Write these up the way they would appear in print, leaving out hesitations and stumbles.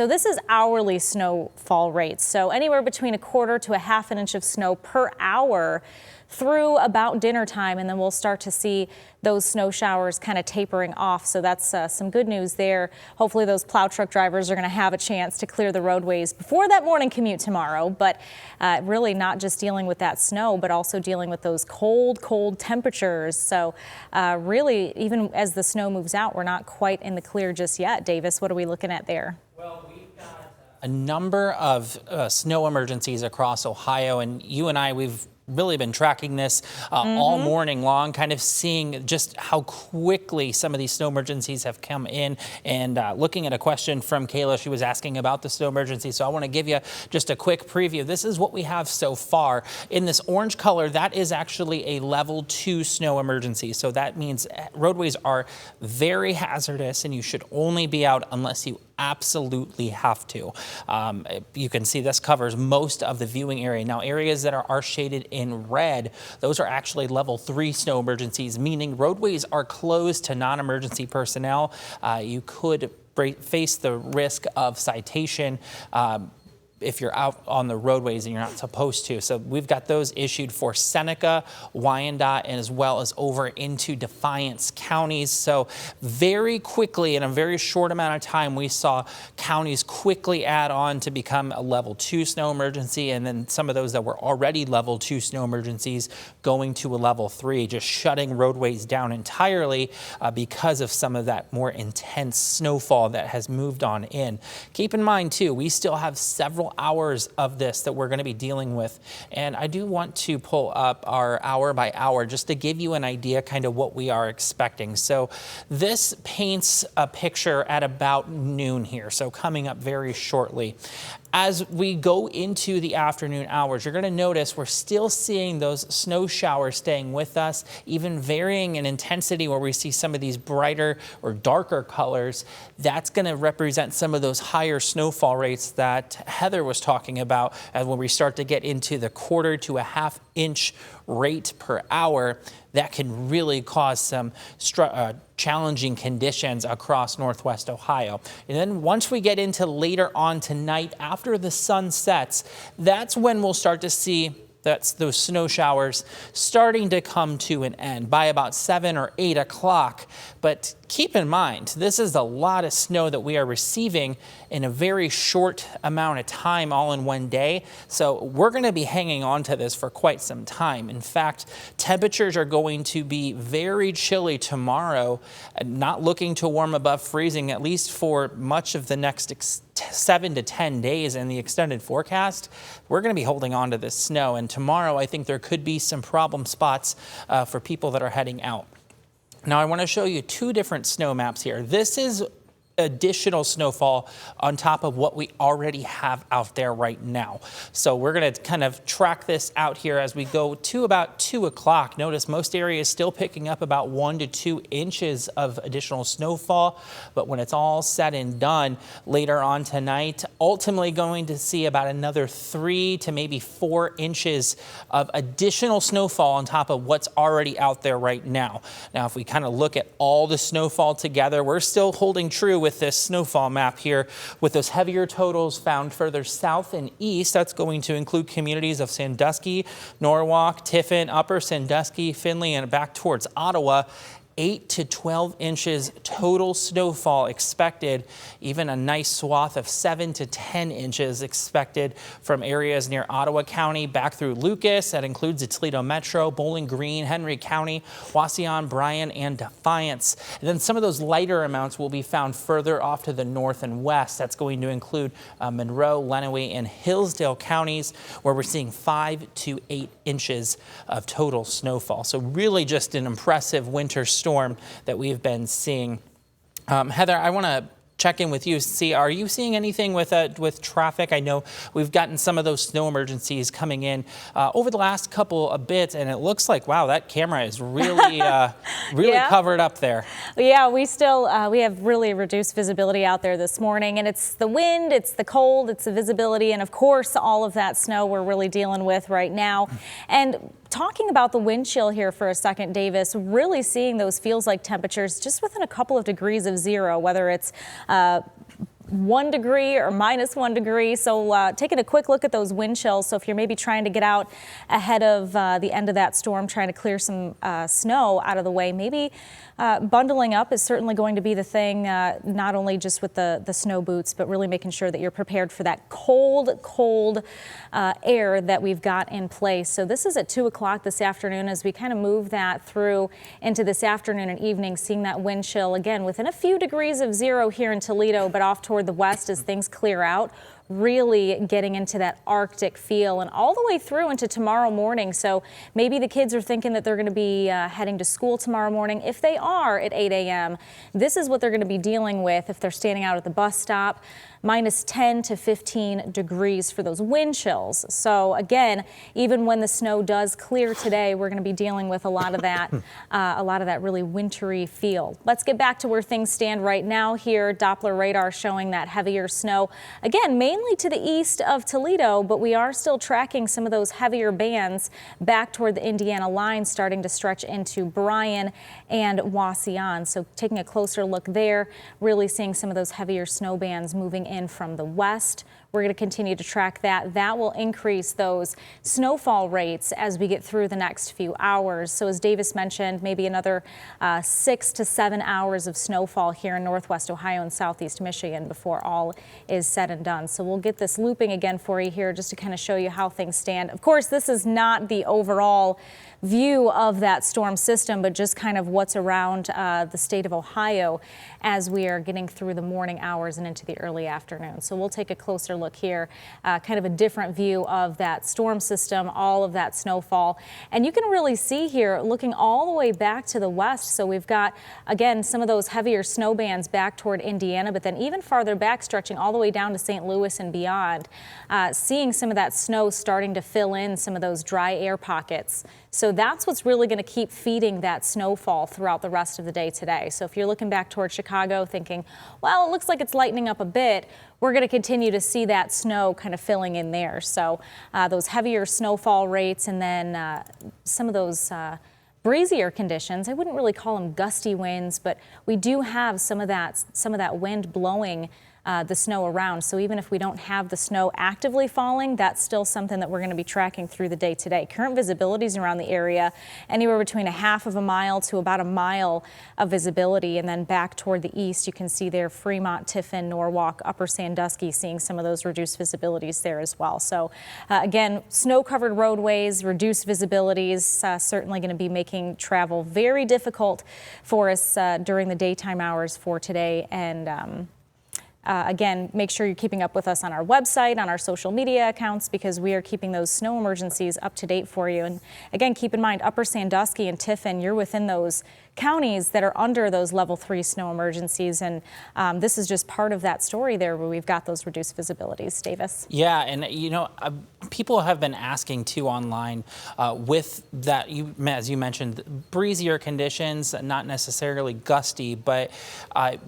So this is hourly snowfall rates. So anywhere between 1/4 to 1/2 inch of snow per hour through about dinner time, and then we'll start to see those snow showers kind of tapering off. So that's some good news there. Hopefully those plow truck drivers are going to have a chance to clear the roadways before that morning commute tomorrow. But really not just dealing with that snow, but also dealing with those cold temperatures. So really, even as the snow moves out, we're not quite in the clear just yet. Davis, what are we looking at there? Well, we've got a number of snow emergencies across Ohio, and you and I, we've really been tracking this all morning long, kind of seeing just how quickly some of these snow emergencies have come in. And looking at a question from Kayla, she was asking about the snow emergency. So I want to give you just a quick preview. This is what we have so far. In this orange color, that is actually a level 2 snow emergency. So that means roadways are very hazardous and you should only be out unless you absolutely have to. You can see this covers most of the viewing area. Now, areas that are shaded in red, those are actually level 3 snow emergencies, meaning roadways are closed to non-emergency personnel. You could face the risk of citation if you're out on the roadways and you're not supposed to. So we've got those issued for Seneca, Wyandotte, and as well as over into Defiance counties. So very quickly, in a very short amount of time, we saw counties quickly add on to become a level 2 snow emergency, and then some of those that were already level 2 snow emergencies going to a level 3, just shutting roadways down entirely because of some of that more intense snowfall that has moved on in. Keep in mind too, we still have several hours of this that we're going to be dealing with, and I do want to pull up our hour by hour just to give you an idea kind of what we are expecting. So this paints a picture at about noon here, so coming up very shortly. As we go into the afternoon hours, you're going to notice we're still seeing those snow showers staying with us, even varying in intensity where we see some of these brighter or darker colors. That's going to represent some of those higher snowfall rates that Heather was talking about as when we start to get into the 1/4 to 1/2 inch rate per hour. That can really cause some challenging conditions across Northwest Ohio. And then once we get into later on tonight, after the sun sets, that's when we'll start to see those snow showers starting to come to an end by about 7 or 8 o'clock. But keep in mind, this is a lot of snow that we are receiving in a very short amount of time, all in one day. So we're going to be hanging on to this for quite some time. In fact, temperatures are going to be very chilly tomorrow, not looking to warm above freezing, at least for much of the next 7 to 10 days in the extended forecast. We're going to be holding on to this snow, and tomorrow I think there could be some problem spots for people that are heading out. Now I want to show you 2 different snow maps here. This is additional snowfall on top of what we already have out there right now. So we're going to kind of track this out here as we go to about 2 o'clock. Notice most areas still picking up about 1 to 2 inches of additional snowfall. But when it's all said and done later on tonight, ultimately going to see about another 3 to maybe 4 inches of additional snowfall on top of what's already out there right now. Now, if we kind of look at all the snowfall together, we're still holding true with this snowfall map here with those heavier totals found further south and east. That's going to include communities of Sandusky, Norwalk, Tiffin, Upper Sandusky, Findlay, and back towards Ottawa. 8 to 12 inches total snowfall expected, even a nice swath of 7 to 10 inches expected from areas near Ottawa County back through Lucas. That includes the Toledo Metro, Bowling Green, Henry County, Wauseon, Bryan, and Defiance. And then some of those lighter amounts will be found further off to the north and west. That's going to include Monroe, Lenawee, and Hillsdale counties, where we're seeing 5 to 8 inches of total snowfall. So really just an impressive winter storm that we've been seeing. Heather, I want to check in with you. See, are you seeing anything with traffic? I know we've gotten some of those snow emergencies coming in over the last couple of bits, and it looks like, wow, that camera is really really covered up there. Yeah, we still we have really reduced visibility out there this morning, and it's the wind, it's the cold, it's the visibility, and of course all of that snow we're really dealing with right now. And talking about the wind chill here for a second, Davis, really seeing those feels like temperatures just within a couple of degrees of zero, whether it's 1 degree or -1 degree. So taking a quick look at those wind chills. So if you're maybe trying to get out ahead of the end of that storm, trying to clear some snow out of the way, maybe bundling up is certainly going to be the thing, not only just with the snow boots, but really making sure that you're prepared for that cold air that we've got in place. So this is at 2 o'clock this afternoon as we kind of move that through into this afternoon and evening, seeing that wind chill again within a few degrees of zero here in Toledo, but off toward the west as things clear out. Really getting into that Arctic feel and all the way through into tomorrow morning. So maybe the kids are thinking that they're going to be heading to school tomorrow morning. If they are at 8 a.m., this is what they're going to be dealing with if they're standing out at the bus stop. -10 to 15 degrees for those wind chills. So again, even when the snow does clear today, we're going to be dealing with a lot of that really wintry feel. Let's get back to where things stand right now here. Doppler radar showing that heavier snow, again, mainly to the east of Toledo, but we are still tracking some of those heavier bands back toward the Indiana line, starting to stretch into Bryan and Wauseon. So taking a closer look there, really seeing some of those heavier snow bands moving in from the west. We're going to continue to track that. That will increase those snowfall rates as we get through the next few hours. So as Davis mentioned, maybe another 6 to 7 hours of snowfall here in northwest Ohio and southeast Michigan before all is said and done. So we'll get this looping again for you here just to kind of show you how things stand. Of course, this is not the overall view of that storm system, but just kind of what's around the state of Ohio as we are getting through the morning hours and into the early afternoon. So we'll take a closer look here, kind of a different view of that storm system, all of that snowfall. And you can really see here looking all the way back to the west. So we've got, again, some of those heavier snow bands back toward Indiana, but then even farther back, stretching all the way down to St. Louis and beyond, seeing some of that snow starting to fill in some of those dry air pockets. So that's what's really going to keep feeding that snowfall throughout the rest of the day today. So if you're looking back toward Chicago thinking, well, it looks like it's lightening up a bit, we're going to continue to see that snow kind of filling in there. So those heavier snowfall rates and then some of those breezier conditions. I wouldn't really call them gusty winds, but we do have some of that wind blowing the snow around. So even if we don't have the snow actively falling, that's still something that we're going to be tracking through the day today. Current visibilities around the area, anywhere between a half of a mile to about a mile of visibility. And then back toward the east, you can see there Fremont, Tiffin, Norwalk, Upper Sandusky, seeing some of those reduced visibilities there as well. So again, snow-covered roadways, reduced visibilities, certainly going to be making travel very difficult for us during the daytime hours for today. And again, make sure you're keeping up with us on our website, on our social media accounts, because we are keeping those snow emergencies up to date for you. And again, keep in mind, Upper Sandusky and Tiffin, you're within those counties that are under those level 3 snow emergencies. And this is just part of that story there where we've got those reduced visibilities. Davis? Yeah, and people have been asking too online with that, as you mentioned, breezier conditions, not necessarily gusty, but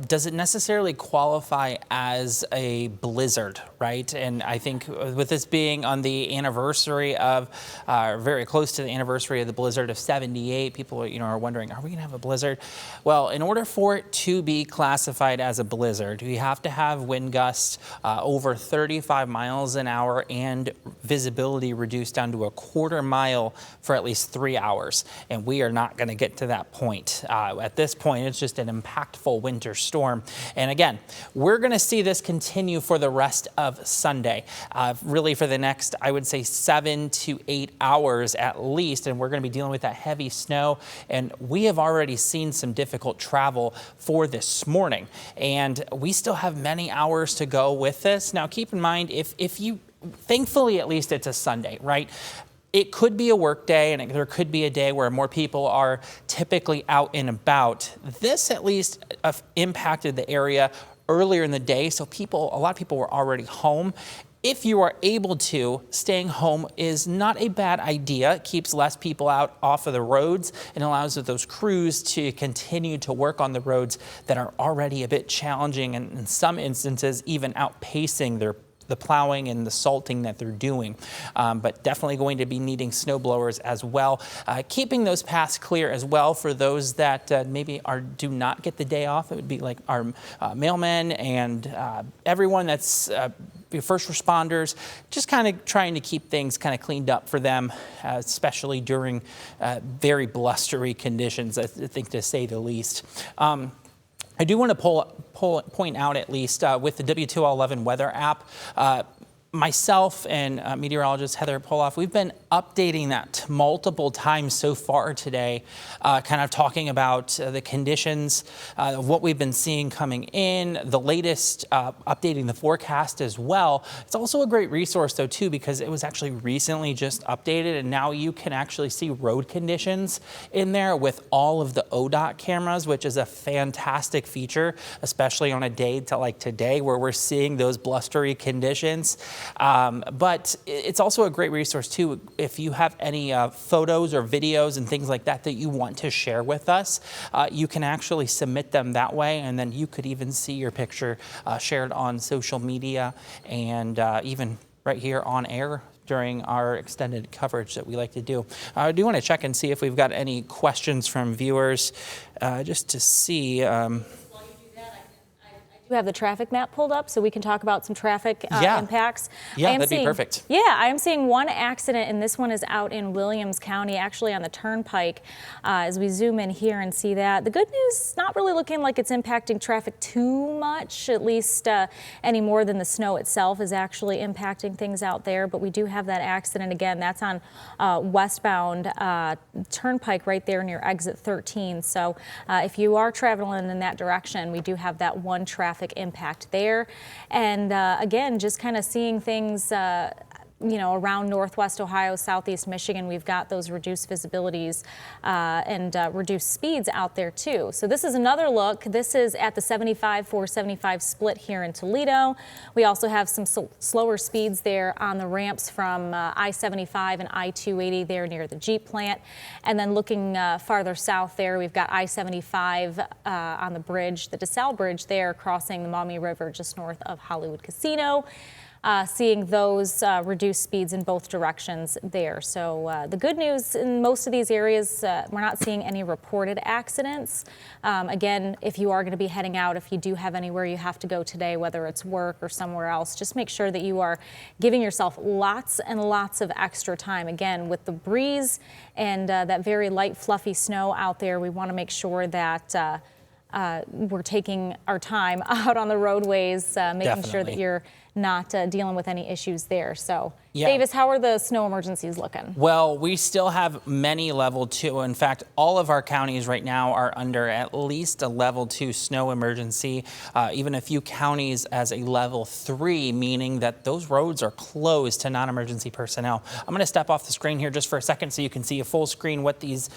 does it necessarily qualify as a blizzard, right? And I think with this being on the anniversary of, very close to the anniversary of the blizzard of 78, people are wondering, are we going to have a blizzard? Well, in order for it to be classified as a blizzard, we have to have wind gusts over 35 miles an hour and visibility reduced down to a quarter mile for at least 3 hours. And we are not going to get to that point. At this point, it's just an impactful winter storm. And again, we're going to see this continue for the rest of Sunday, really for the next, I would say, 7 to 8 hours at least. And we're going to be dealing with that heavy snow. And we have already seen some difficult travel for this morning. And we still have many hours to go with this. Now, keep in mind, if you, thankfully, at least it's a Sunday, right? It could be a work day, and there could be a day where more people are typically out and about. This at least impacted the area earlier in the day, so a lot of people were already home. If you are able to, staying home is not a bad idea. It keeps less people out off of the roads and allows those crews to continue to work on the roads that are already a bit challenging and in some instances even outpacing their the plowing and the salting that they're doing, but definitely going to be needing snow blowers as well. Keeping those paths clear as well for those that maybe do not get the day off. It would be like our mailmen and everyone that's your first responders, just kind of trying to keep things kind of cleaned up for them, especially during very blustery conditions, I think, to say the least. I do want to point out, at least with the WTOL 11 weather app, myself and meteorologist Heather Pollauf, we've been updating that multiple times so far today, kind of talking about the conditions, what we've been seeing coming in, the latest, updating the forecast as well. It's also a great resource, though, too, because it was actually recently just updated, and now you can actually see road conditions in there with all of the ODOT cameras, which is a fantastic feature, especially on a day like today where we're seeing those blustery conditions. But it's also a great resource, too, if you have any photos or videos and things like that that you want to share with us. You can actually submit them that way, and then you could even see your picture shared on social media and even right here on air during our extended coverage that we like to do. I do want to check and see if we've got any questions from viewers, just to see. You have the traffic map pulled up so we can talk about some traffic impacts. Yeah, that'd be perfect. Yeah, I am seeing one accident, and this one is out in Williams County, actually on the turnpike, as we zoom in here and see that. The good news, it's not really looking like it's impacting traffic too much, at least any more than the snow itself is actually impacting things out there, but we do have that accident again. That's on westbound turnpike right there near exit 13. So if you are traveling in that direction, we do have that one traffic impact there. And again, just kind of seeing things around Northwest Ohio, Southeast Michigan, we've got those reduced visibilities and reduced speeds out there too. So this is another look. This is at the 75-475 split here in Toledo. We also have some slower speeds there on the ramps from I-75 and I-280 there near the Jeep plant. And then looking farther south there, we've got I-75 on the bridge, the DeSalle Bridge there, crossing the Maumee River just north of Hollywood Casino. Seeing those reduced speeds in both directions there. So the good news in most of these areas, we're not seeing any reported accidents. Again, if you are going to be heading out, if you do have anywhere you have to go today, whether it's work or somewhere else, just make sure that you are giving yourself lots and lots of extra time. Again, with the breeze and that very light, fluffy snow out there, we want to make sure that we're taking our time out on the roadways, making sure that you're not dealing with any issues there. So, Davis, how are the snow emergencies looking? Well, we still have many level 2. In fact, all of our counties right now are under at least a level 2 snow emergency, even a few counties as a level 3, meaning that those roads are closed to non-emergency personnel. I'm going to step off the screen here just for a second so you can see a full screen what these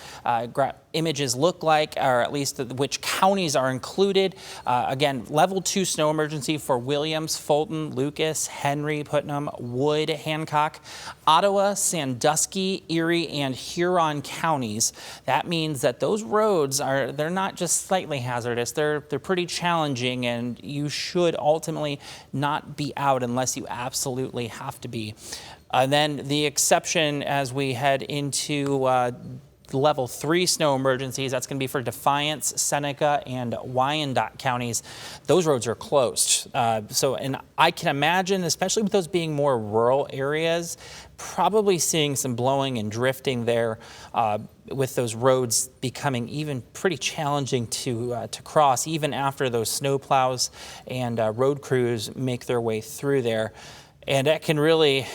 images look like, or at least which counties are included. Again, level 2 snow emergency for Williams, Fulton, Lucas, Henry, Putnam, Wood, Hancock, Ottawa, Sandusky, Erie, and Huron counties. That means that those roads they're not just slightly hazardous, they're pretty challenging, and you should ultimately not be out unless you absolutely have to be. Then the exception as we head into level 3 snow emergencies, that's going to be for Defiance, Seneca, and Wyandotte counties. Those roads are closed. And I can imagine, especially with those being more rural areas, probably seeing some blowing and drifting there with those roads becoming even pretty challenging to cross, even after those snow plows and road crews make their way through there. And that can really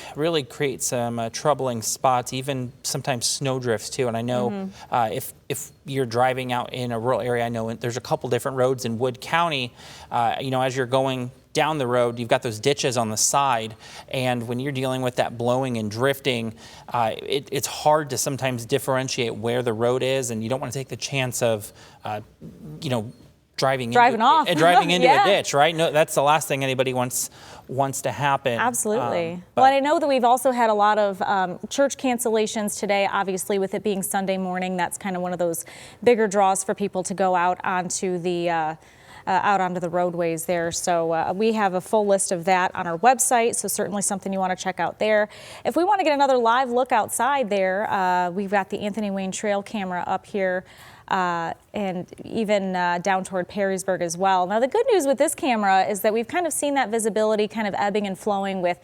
create some troubling spots, even sometimes snow drifts too. And I know if you're driving out in a rural area, I know there's a couple different roads in Wood County. As you're going down the road, you've got those ditches on the side. And when you're dealing with that blowing and drifting, it's hard to sometimes differentiate where the road is. And you don't want to take the chance of, driving into a ditch, right? No, that's the last thing anybody wants to happen. Absolutely. Well, I know that we've also had a lot of church cancellations today, obviously with it being Sunday morning. That's kind of one of those bigger draws for people to go out onto the out onto the roadways there. So we have a full list of that on our website, so certainly something you want to check out there. If we want to get another live look outside there, we've got the Anthony Wayne Trail camera up here. And even down toward Perrysburg as well. Now, the good news with this camera is that we've kind of seen that visibility kind of ebbing and flowing with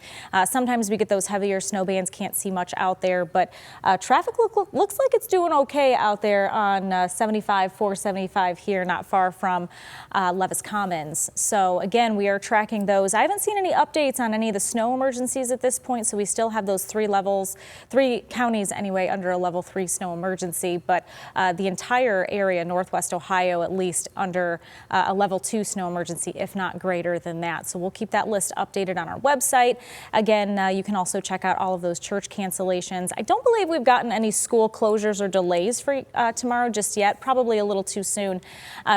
sometimes we get those heavier snow bands, can't see much out there, but traffic looks like it's doing okay out there on 75, 475 here, not far from Levis Commons. So again, we are tracking those. I haven't seen any updates on any of the snow emergencies at this point, so we still have those 3 counties anyway, under a level 3 snow emergency, but the entire area, Northwest Ohio, at least under a level 2 snow emergency, if not greater than that. So we'll keep that list updated on our website. Again, you can also check out all of those church cancellations. I don't believe we've gotten any school closures or delays for tomorrow just yet. Probably a little too soon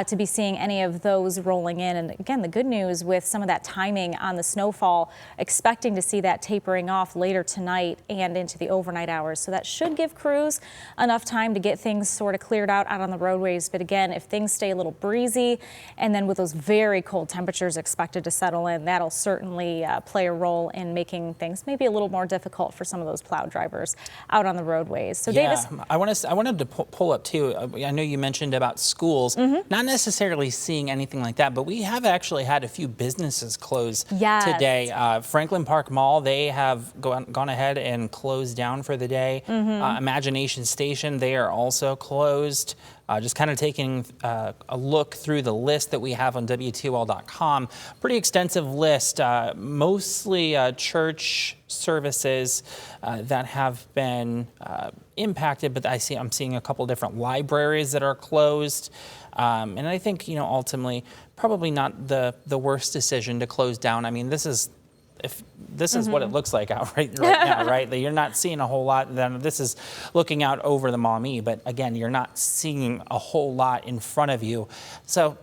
to be seeing any of those rolling in. And again, the good news with some of that timing on the snowfall, expecting to see that tapering off later tonight and into the overnight hours. So that should give crews enough time to get things sort of cleared out on the roadways. But again, if things stay a little breezy and then with those very cold temperatures expected to settle in, that'll certainly play a role in making things maybe a little more difficult for some of those plow drivers out on the roadways. So yeah, Davis, I wanted to pull up too. I know you mentioned about schools, not necessarily seeing anything like that, but we have actually had a few businesses close today. Franklin Park Mall, they have gone ahead and closed down for the day. Imagination Station, they are also closed. Just kind of taking a look through the list that we have on WTOL.com. Pretty extensive list, mostly church services that have been impacted, but I'm seeing a couple different libraries that are closed. And I think, ultimately, probably not the worst decision to close down. I mean, this is what it looks like out right now, right? You're not seeing a whole lot. Then this is looking out over the Maumee, but again, you're not seeing a whole lot in front of you. So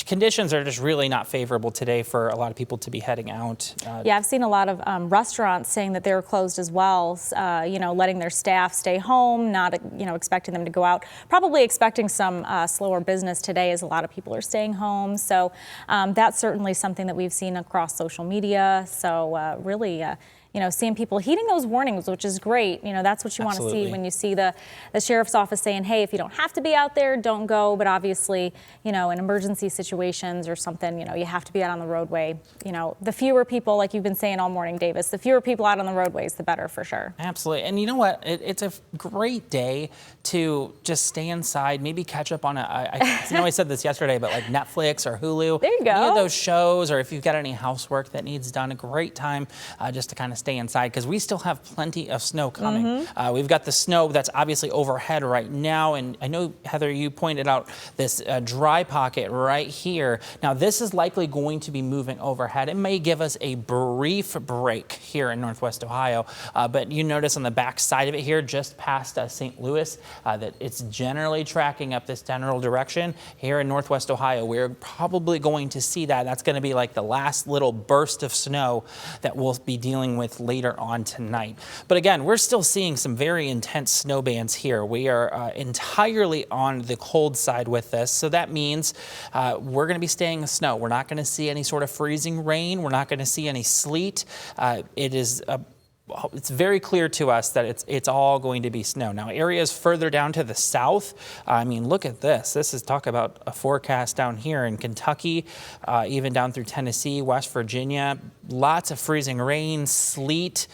conditions are just really not favorable today for a lot of people to be heading out. Yeah, I've seen a lot of restaurants saying that they're closed as well. Letting their staff stay home, not expecting them to go out. Probably expecting some slower business today, as a lot of people are staying home. So that's certainly something that we've seen across social media. So really, seeing people heeding those warnings, which is great. That's what you want to see when you see the sheriff's office saying, hey, if you don't have to be out there, don't go. But obviously, in emergency situations or something, you have to be out on the roadway. The fewer people, like you've been saying all morning, Davis, the fewer people out on the roadways, the better for sure. Absolutely. And you know what? It's a great day to just stay inside, maybe catch up on I know I said this yesterday, but like Netflix or Hulu. There you go. Any of those shows, or if you've got any housework that needs done, a great time just to kind of stay inside, because we still have plenty of snow coming. We've got the snow that's obviously overhead right now, and I know, Heather, you pointed out this dry pocket right here. Now, this is likely going to be moving overhead. It may give us a brief break here in Northwest Ohio, but you notice on the back side of it here, just past St. Louis, that it's generally tracking up this general direction. Here in Northwest Ohio, we're probably going to see that. That's going to be like the last little burst of snow that we'll be dealing with later on tonight. But again, we're still seeing some very intense snow bands here. We are entirely on the cold side with this, so that means we're going to be staying in snow. We're not going to see any sort of freezing rain. We're not going to see any sleet. It's very clear to us that it's all going to be snow. Now, areas further down to the south, I mean, look at this. This is talk about a forecast down here in Kentucky, even down through Tennessee, West Virginia. Lots of freezing rain, sleet,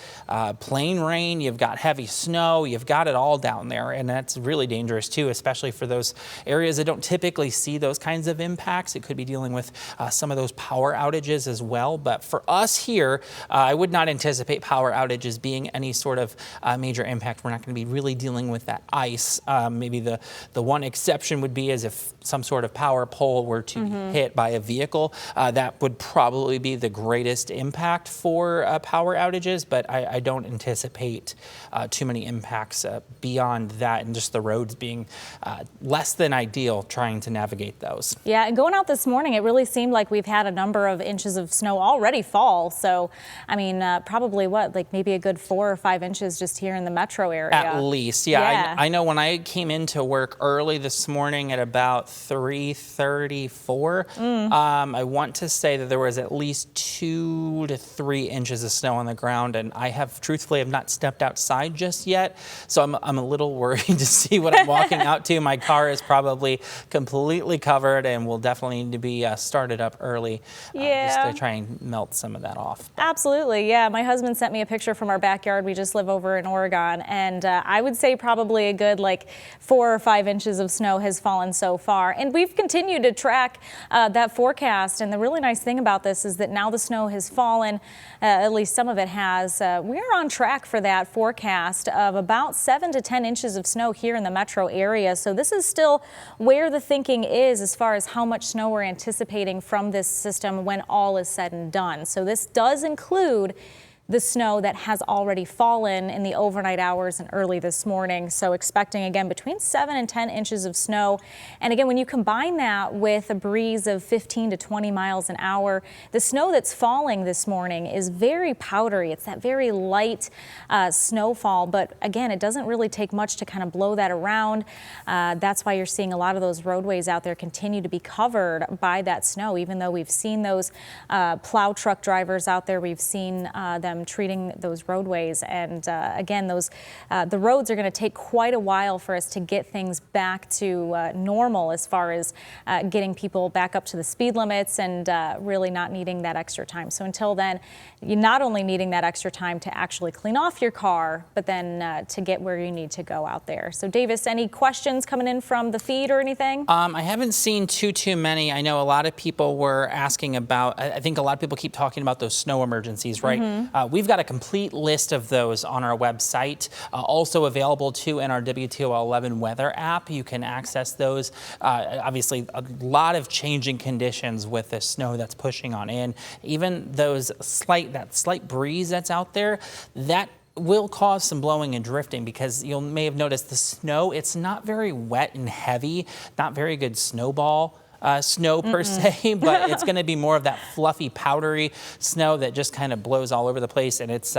plain rain. You've got heavy snow. You've got it all down there, and that's really dangerous too, especially for those areas that don't typically see those kinds of impacts. It could be dealing with some of those power outages as well. But for us here, I would not anticipate power outages being any sort of major impact. We're not going to be really dealing with that ice. Maybe the one exception would be as if some sort of power pole were to be hit by a vehicle. That would probably be the greatest impact for power outages, but I don't anticipate too many impacts beyond that, and just the roads being less than ideal trying to navigate those. Yeah, and going out this morning, it really seemed like we've had a number of inches of snow already fall. So, I mean, probably like maybe be a good 4 or 5 inches just here in the metro area. At least, yeah. I know when I came into work early this morning at about 3:34, I want to say that there was at least 2 to 3 inches of snow on the ground, and I truthfully have not stepped outside just yet, so I'm a little worried to see what I'm walking out to. My car is probably completely covered and will definitely need to be started up early just to try and melt some of that off. Absolutely, yeah. My husband sent me a picture from our backyard. We just live over in Oregon, and I would say probably a good 4 or 5 inches of snow has fallen so far. And we've continued to track that forecast, and the really nice thing about this is that now the snow has fallen, at least some of it has. We're on track for that forecast of about 7 to 10 inches of snow here in the metro area. So this is still where the thinking is as far as how much snow we're anticipating from this system when all is said and done. So this does include the snow that has already fallen in the overnight hours and early this morning. So expecting again between 7 and 10 inches of snow. And again, when you combine that with a breeze of 15 to 20 miles an hour, the snow that's falling this morning is very powdery. It's that very light snowfall. But again, it doesn't really take much to kind of blow that around. That's why you're seeing a lot of those roadways out there continue to be covered by that snow, even though we've seen those plow truck drivers out there. We've seen them treating those roadways, and again, the roads are going to take quite a while for us to get things back to normal as far as getting people back up to the speed limits and really not needing that extra time. So until then, you're not only needing that extra time to actually clean off your car, but then to get where you need to go out there. So Davis, any questions coming in from the feed or anything? I haven't seen too many. I know a lot of people were asking about, I think a lot of people keep talking about those snow emergencies, right? We've got a complete list of those on our website, also available too in our WTOL 11 weather app. You can access those. Obviously, a lot of changing conditions with the snow that's pushing on in. Even that slight breeze that's out there, that will cause some blowing and drifting, because you may have noticed the snow, it's not very wet and heavy, not very good snowball snow per se, but it's going to be more of that fluffy, powdery snow that just kind of blows all over the place, and it's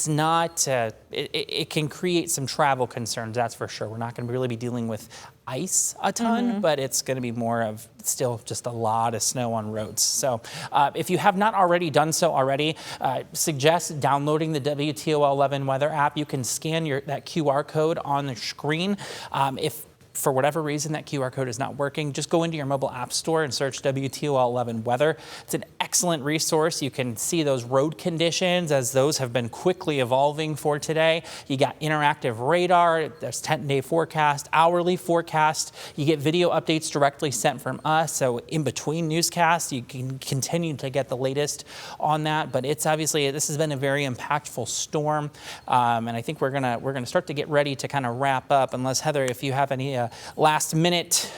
not. It can create some travel concerns, that's for sure. We're not going to really be dealing with ice a ton, but it's going to be more of still just a lot of snow on roads. So if you have not already done so already, suggest downloading the WTOL 11 weather app. You can scan that QR code on the screen. If for whatever reason that QR code is not working, just go into your mobile app store and search WTOL 11 weather. It's an excellent resource. You can see those road conditions as those have been quickly evolving for today. You got interactive radar, there's 10-day forecast, hourly forecast. You get video updates directly sent from us. So in between newscasts, you can continue to get the latest on that. But it's obviously, this has been a very impactful storm. And I think we're gonna start to get ready to kind of wrap up, unless Heather, if you have any last minute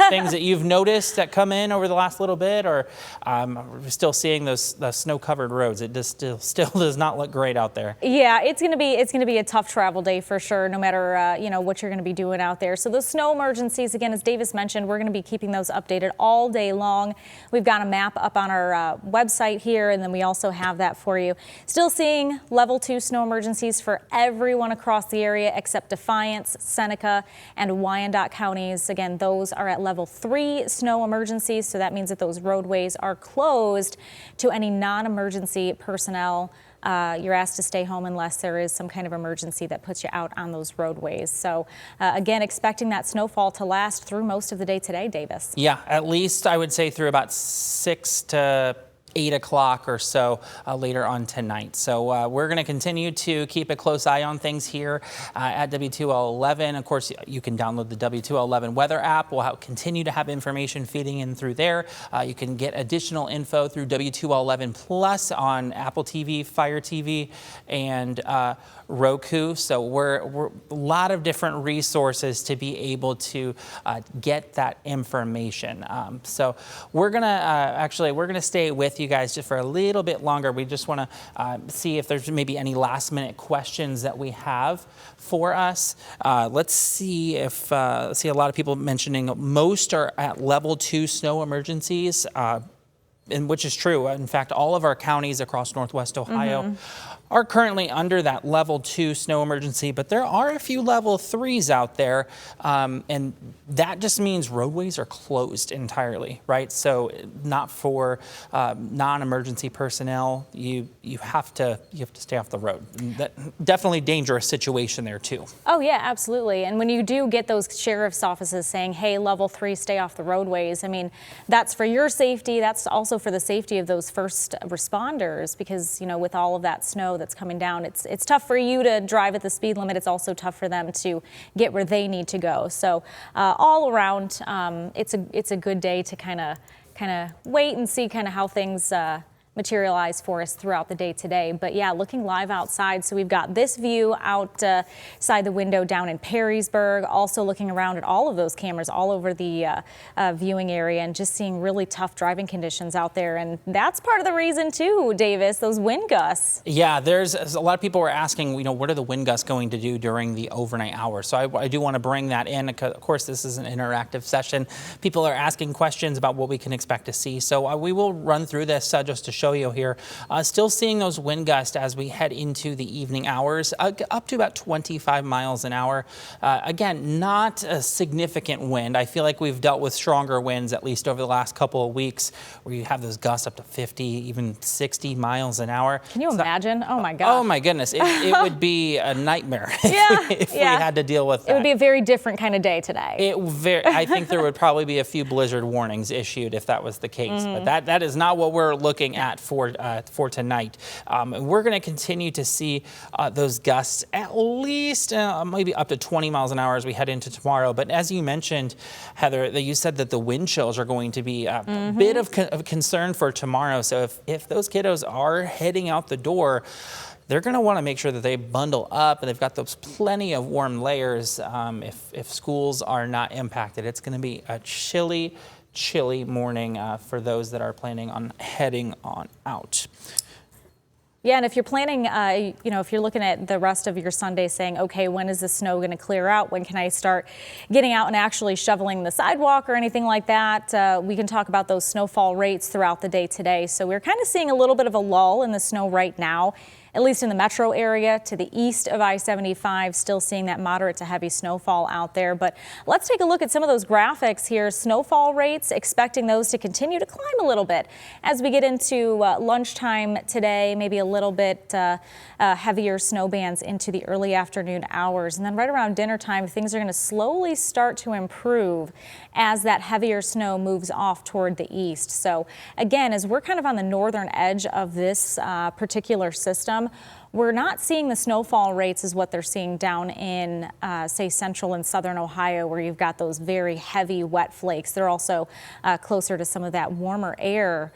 things that you've noticed that come in over the last little bit, or we're still seeing the snow covered roads. It just still does not look great out there. Yeah, it's gonna be a tough travel day for sure, no matter what you're gonna be doing out there. So those snow emergencies, again, as Davis mentioned, we're gonna be keeping those updated all day long. We've got a map up on our website here, and then we also have that for you. Still seeing level 2 snow emergencies for everyone across the area except Defiance, Seneca, and Wyandotte counties. Again, those are at level 3 snow emergencies, so that means that those roadways are closed to any non-emergency personnel. You're asked to stay home unless there is some kind of emergency that puts you out on those roadways. So again, expecting that snowfall to last through most of the day today, Davis. Yeah, at least I would say through about 6 to 8 o'clock or so later on tonight. So we're going to continue to keep a close eye on things here at WTOL 11. Of course, you can download the WTOL 11 weather app. We'll continue to have information feeding in through there. You can get additional info through WTOL 11 Plus on Apple TV, Fire TV, and Roku. So we're a lot of different resources to be able to get that information. So we're gonna stay with you guys just for a little bit longer. We just want to see if there's maybe any last minute questions that we have for us. Let's see if see a lot of people mentioning most are at level 2 snow emergencies. and which is true. In fact, all of our counties across Northwest Ohio are currently under that level 2 snow emergency, but there are a few level 3s out there, and that just means roadways are closed entirely, right? So not for non-emergency personnel. You have to stay off the road. That definitely dangerous situation there too. Oh yeah, absolutely. And when you do get those sheriff's offices saying, hey, level 3, stay off the roadways, I mean, that's for your safety. That's also for the safety of those first responders, because, you know, with all of that snow that's coming down, it's tough for you to drive at the speed limit. It's also tough for them to get where they need to go. So all around, it's a good day to kind of wait and see kind of how things materialize for us throughout the day today. But yeah, looking live outside, so we've got this view outside the window down in Perrysburg, also looking around at all of those cameras all over the viewing area, and just seeing really tough driving conditions out there. And that's part of the reason too, Davis, those wind gusts. Yeah, there's a lot of people were asking, you know, what are the wind gusts going to do during the overnight hours? So I do want to bring that in. Of course, this is an interactive session. People are asking questions about what we can expect to see. So we will run through this just to show you here. Still seeing those wind gusts as we head into the evening hours, up to about 25 miles an hour. Again, not a significant wind. I feel like we've dealt with stronger winds, at least over the last couple of weeks, where you have those gusts up to 50, even 60 miles an hour. Can you imagine? Oh my God. Oh my goodness. It would be a nightmare if we had to deal with that. It would be a very different kind of day today. I think there would probably be a few blizzard warnings issued if that was the case, but that is not what we're looking at for tonight. We're going to continue to see those gusts at least maybe up to 20 miles an hour as we head into tomorrow. But as you mentioned, Heather, you said that the wind chills are going to be a bit of concern for tomorrow. So if those kiddos are heading out the door, they're going to want to make sure that they bundle up and they've got those plenty of warm layers if schools are not impacted. It's going to be a chilly morning for those that are planning on heading on out. Yeah, and if you're planning, if you're looking at the rest of your Sunday saying, okay, when is the snow going to clear out? When can I start getting out and actually shoveling the sidewalk or anything like that? We can talk about those snowfall rates throughout the day today. So we're kind of seeing a little bit of a lull in the snow right now, at least in the metro area to the east of I-75, still seeing that moderate to heavy snowfall out there. But let's take a look at some of those graphics here. Snowfall rates, expecting those to continue to climb a little bit as we get into lunchtime today, maybe a little bit heavier snow bands into the early afternoon hours. And then right around dinner time, things are going to slowly start to improve as that heavier snow moves off toward the east. So again, as we're kind of on the northern edge of this particular system, we're not seeing the snowfall rates as what they're seeing down in, say, central and southern Ohio, where you've got those very heavy wet flakes. They're also closer to some of that warmer air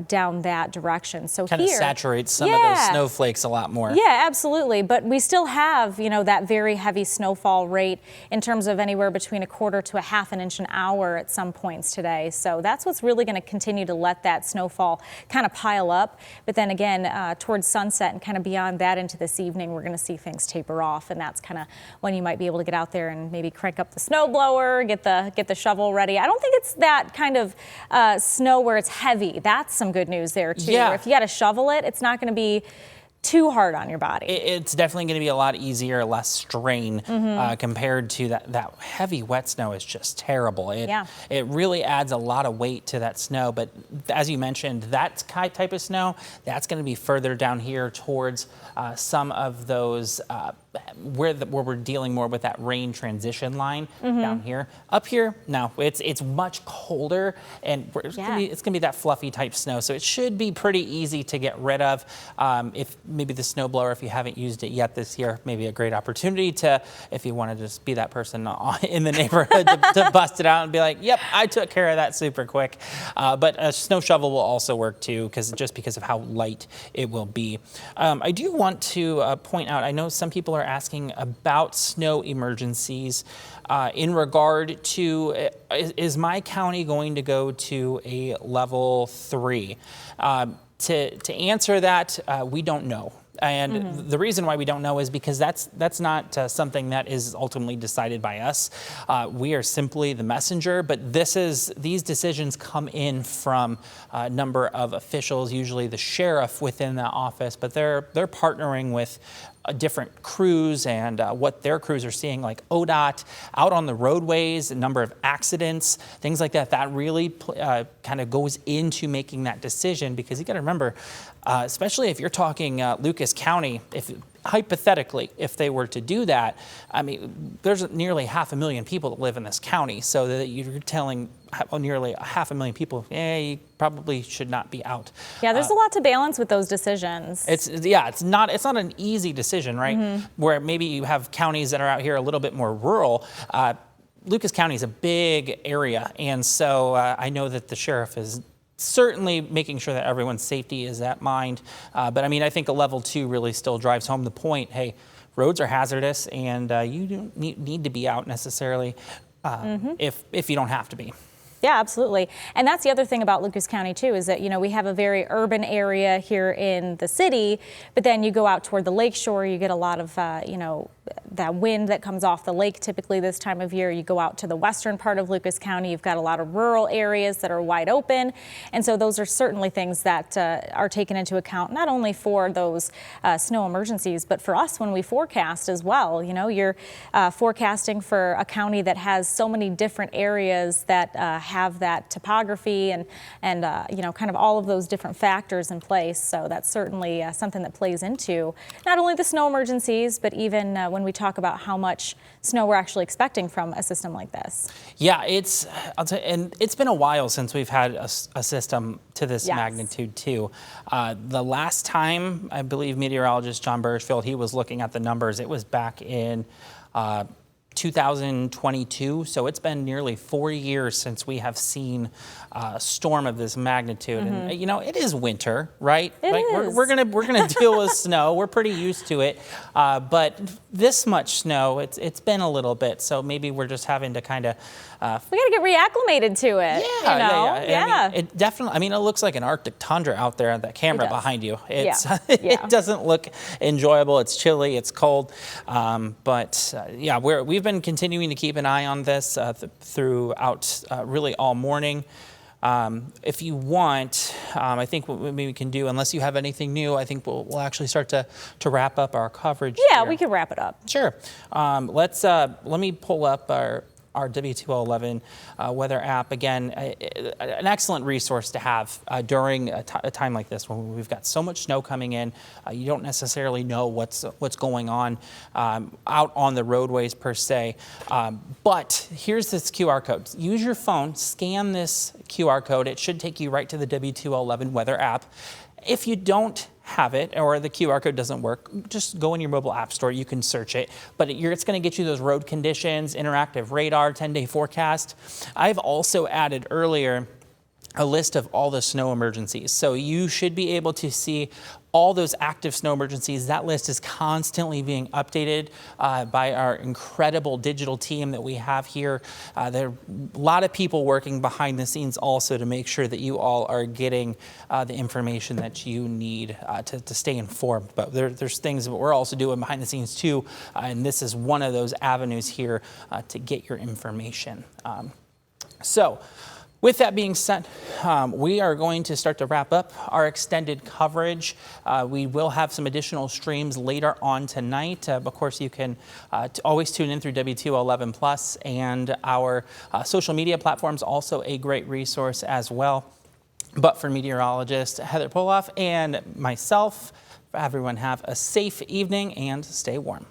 down that direction. So kind of saturates some of those snowflakes a lot more. Yeah, absolutely. But we still have, that very heavy snowfall rate in terms of anywhere between a quarter to a half an inch an hour at some points today. So that's what's really going to continue to let that snowfall kind of pile up. But then again, towards sunset and kind of beyond that into this evening, we're going to see things taper off. And that's kind of when you might be able to get out there and maybe crank up the snow blower, get the shovel ready. I don't think it's that kind of snow where it's heavy. That's some good news there too. Yeah. If you got to shovel it, it's not going to be too hard on your body. It's definitely going to be a lot easier, less strain compared to that heavy wet snow is just terrible. It really adds a lot of weight to that snow. But as you mentioned, that type of snow, that's going to be further down here towards some of those where we're dealing more with that rain transition line down here. Up here, no, it's much colder, and it's going to be that fluffy type snow. So it should be pretty easy to get rid of. If maybe the snow blower, if you haven't used it yet this year, maybe a great opportunity to, if you want to just be that person in the neighborhood to bust it out and be like, yep, I took care of that super quick. But a snow shovel will also work too, because of how light it will be. I do want to point out, I know some people are asking about snow emergencies in regard to, is my county going to go to a level 3? To answer that, we don't know. And the reason why we don't know is because that's not something that is ultimately decided by us. We are simply the messenger, but these decisions come in from a number of officials, usually the sheriff within that office, but they're partnering with different crews and what their crews are seeing, like ODOT, out on the roadways, a number of accidents, things like that. That really kind of goes into making that decision, because you got to remember, especially if you're talking Lucas County, hypothetically, if they were to do that, I mean, there's nearly 500,000 people that live in this county, so that you're telling nearly 500,000 people, you probably should not be out. Yeah, there's a lot to balance with those decisions. It's not an easy decision, right? Where maybe you have counties that are out here a little bit more rural. Lucas County is a big area, and so I know that the sheriff is certainly making sure that everyone's safety is at mind. But I mean, I think a level 2 really still drives home the point, hey, roads are hazardous, and you don't need to be out necessarily if you don't have to be. Yeah, absolutely. And that's the other thing about Lucas County too, is that, we have a very urban area here in the city, but then you go out toward the lake shore, you get a lot of, that wind that comes off the lake typically this time of year. You go out to the western part of Lucas County, you've got a lot of rural areas that are wide open. And so those are certainly things that are taken into account, not only for those snow emergencies, but for us when we forecast as well. You're forecasting for a county that has so many different areas that have that topography and kind of all of those different factors in place. So that's certainly something that plays into not only the snow emergencies, but even when we talk about how much snow we're actually expecting from a system like this. Yeah, and it's been a while since we've had a system to this magnitude too. The last time, I believe meteorologist John Burschfield, he was looking at the numbers, it was back in 2022, so it's been nearly 4 years since we have seen a storm of this magnitude. And it is winter, right? We're gonna deal with snow. We're pretty used to it, but this much snow, it's been a little bit. So maybe we're just having to kind of we got to get reacclimated to it. Yeah. I mean, it definitely. I mean, it looks like an Arctic tundra out there on that camera behind you. It doesn't look enjoyable. It's chilly. It's cold. But we've been continuing to keep an eye on this throughout really all morning. If you want, I think what maybe we can do, unless you have anything new, I think we'll actually start to wrap up our coverage. Yeah, here. We could wrap it up. Sure. Let me pull up our WTOL 11 weather app. Again, an excellent resource to have during a time like this when we've got so much snow coming in. You don't necessarily know what's going on out on the roadways per se. But here's this QR code. Use your phone, scan this QR code. It should take you right to the WTOL 11 weather app. If you don't have it or the QR code doesn't work, just go in your mobile app store. You can search it, but it's going to get you those road conditions, interactive radar, 10-day forecast. I've also added earlier a list of all the snow emergencies. So you should be able to see all those active snow emergencies. That list is constantly being updated by our incredible digital team that we have here. There are a lot of people working behind the scenes also to make sure that you all are getting the information that you need to stay informed. But there's things that we're also doing behind the scenes too, and this is one of those avenues here to get your information. With that being said, we are going to start to wrap up our extended coverage. We will have some additional streams later on tonight. Of course, you can always tune in through WTOL 11 Plus, and our social media platforms, also a great resource as well. But for meteorologist Heather Pollauf and myself, everyone have a safe evening and stay warm.